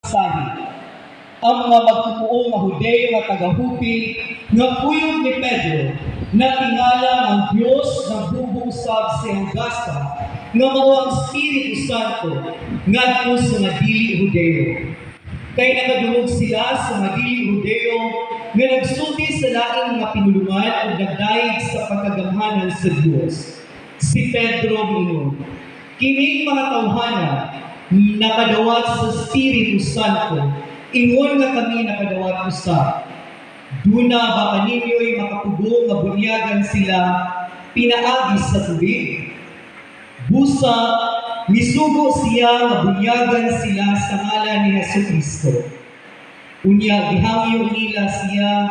sahi. Ang mga magtutuo nga Hudeo nga taga-hupil nga puyog ni Pedro na tingala ang Diyos nga bubuusab sa Augusta nga mao ang Espiritu Santo ngadto sa mga dili Hudeo. Kay nakadungog sila sa mga dili Hudeo nga nagsulti sa laing mga pinulungan o nagdaig sa pagkagamhanan sa Diyos. Si Pedro mingon, kining mga tawhana nakadawat sa Espiritu Santo, ingon nga kami nakadawat usab. Duna ba kaninyo'y makatubo nga bunyagan sila pinaagi sa tubig? Busa, misugo siya nga bunyagan sila sa ngalan ni Jesucristo. Unya, gihangyo nila siya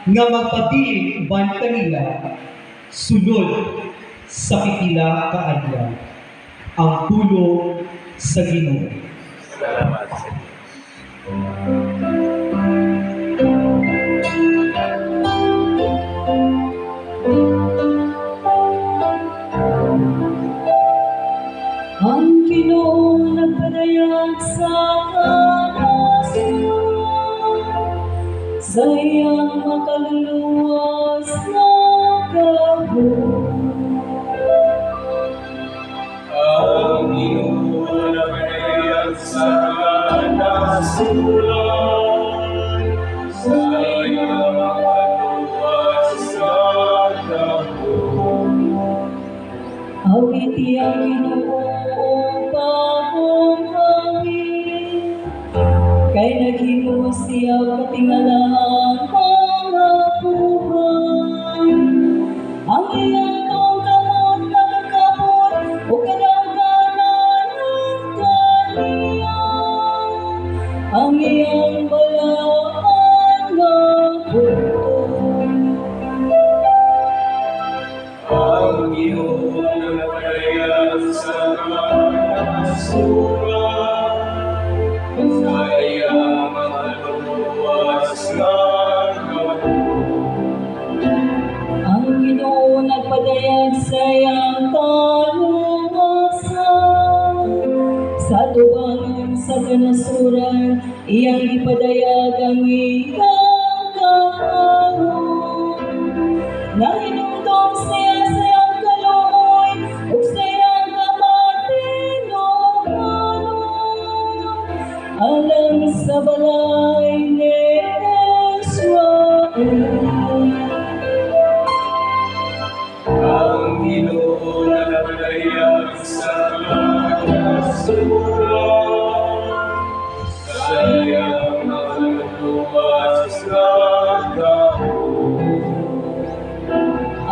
nga magpabiling uban kanila, sulod sa pipila kaadlaw. Ang tulo sa Ginoo. Salamat sa Diyos. Ang Ginoong nagpadayag sa kanasuran, sa iyang makaluluwas na gabon. Ang Ginoo nagpadayag sa kanasuran, sa iyang makaluluwas na gabon. Awiti ang Ginoong bagong hangin, kay naghimo siya katingalaang mga buhay. Ang iyang tungkamot nagkakabot o kadangganan ng kaniyan, ang iyang balaan nga butong. Ang Ginoo nagpadayag sa kanasuran, sa iyang makaluluwas na gabon. Ang Ginoo nagpadayag sa iyang kaluwasan, sa tubangan sa kanasuran, iyang ipadayag ang iyang katawan. Nahinungtong siya sa iyang kaluoy, ug sa iyang kamatinong alam sa balay ni Israel. Ang Ginoo nagpadayag sa kanasuran, sa iyang makaluluwas na gabon.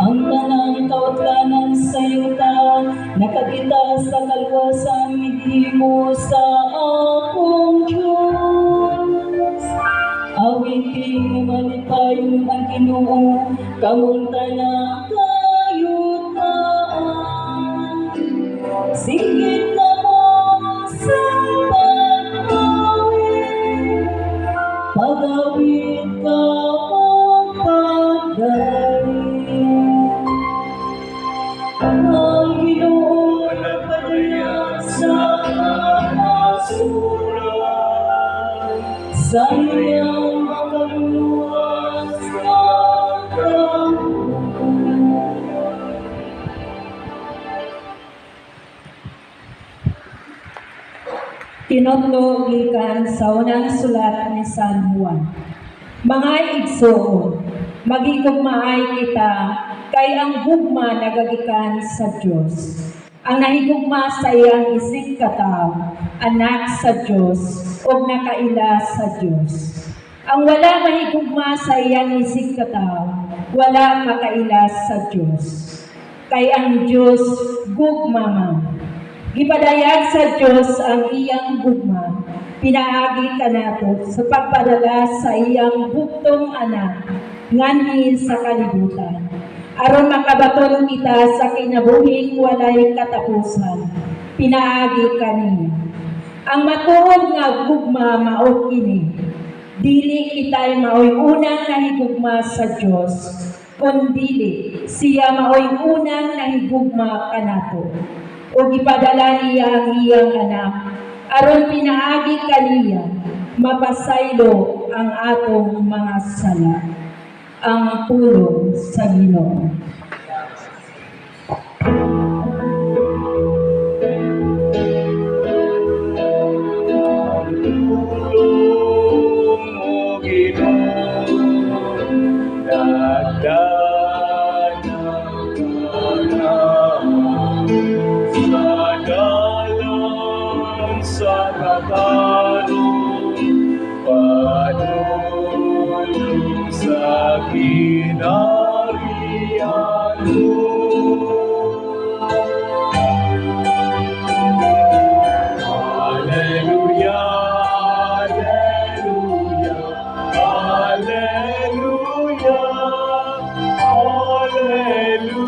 Ang tanang kautlanan sa yuta, nakakita sa kalwasan mo sa akong Diyos. Awitin na malipayon ang Ginoo, kamunta na kayutaan. Sigit na mo sa pag-awit, pag-awit ka mong pagdaling. Ang Ginoo nagpadayag sa kanasuran, sa iyang makaluluwas na gabon. Tinutlo gikan sa unang sulat ni San Juan. Mga igsoon, magigugmaay kita, kay ang gugma nagagikan sa Diyos. Ang nahigugma sa iyang isig kataw, anak sa Diyos, o nakaila sa Diyos. Ang wala mahigugma sa iyang isig kataw, wala makaila sa Diyos. Kay ang Diyos gugma man. Gipadayag sa Diyos ang iyang gugma, pinaagi kanato sa pagpadala sa iyang buktong anak, nganhi sa kalibutan. Aron makabaton kita sa kinabuhing walay katapusan, pinaagi kaniya. Ang matuod nga gugma mao kini, dili kita'y maoy unang nahigugma sa Diyos, kundili siya maoy unang nahigugma kanato. O gipadala niya ang iyang anak, aron pinaagi kaniya, mapasaylo ang atong mga sala, ang pulong sa Ginoo. Tulong mo, Ginoo, dagdagan sa dalan sa katanong, padulong sa kinarian mo. Hallelujah, hallelujah, hallelujah, hallelujah.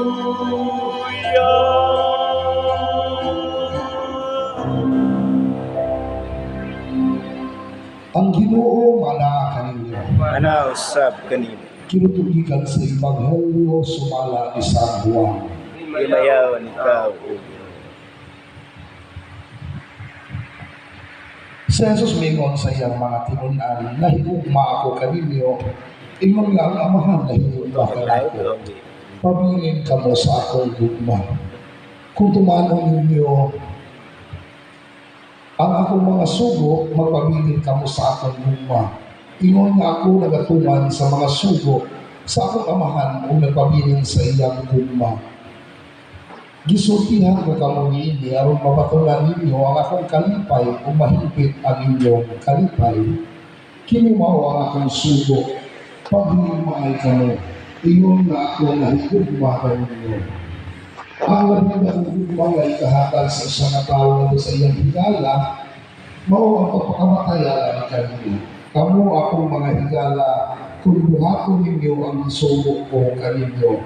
Ang Ginoo manaa kaninyo. Mana usab kanimo. Kinutugikan sa Ebanghelyo sumala ni San Juan. Imayawan ikaw, O Ginoo. Si Jesus mingon sa iyang mga tinunan, nahigugma ako kaninyo, ingon nga ang amahan nahigugma kanako. Pabilin kamo sa akong gugma. Kung tumanong ninyo ang akong mga sugo, magpabilin kamo sa akong gugma. Ingon nga ako nagatuman sa mga sugo sa akong amahan o nagpabilin sa iyang gugma. Gisultihan ko kamo niini aron mapatulan ninyo ang akong kalipay o mahigpit ang inyong kalipay. Kini mao ang akong sugo, paghimaay kamo. Ingon nga ako nahigugma kaninyo. Ang labi na hugugma nga ikahatag sa isa nga tawo nga sa iyang higala, mao ang pagpakamatay alang kaninyo. Kamo akong mga higala, kung buhaton ninyo ang sugo ko kaninyo.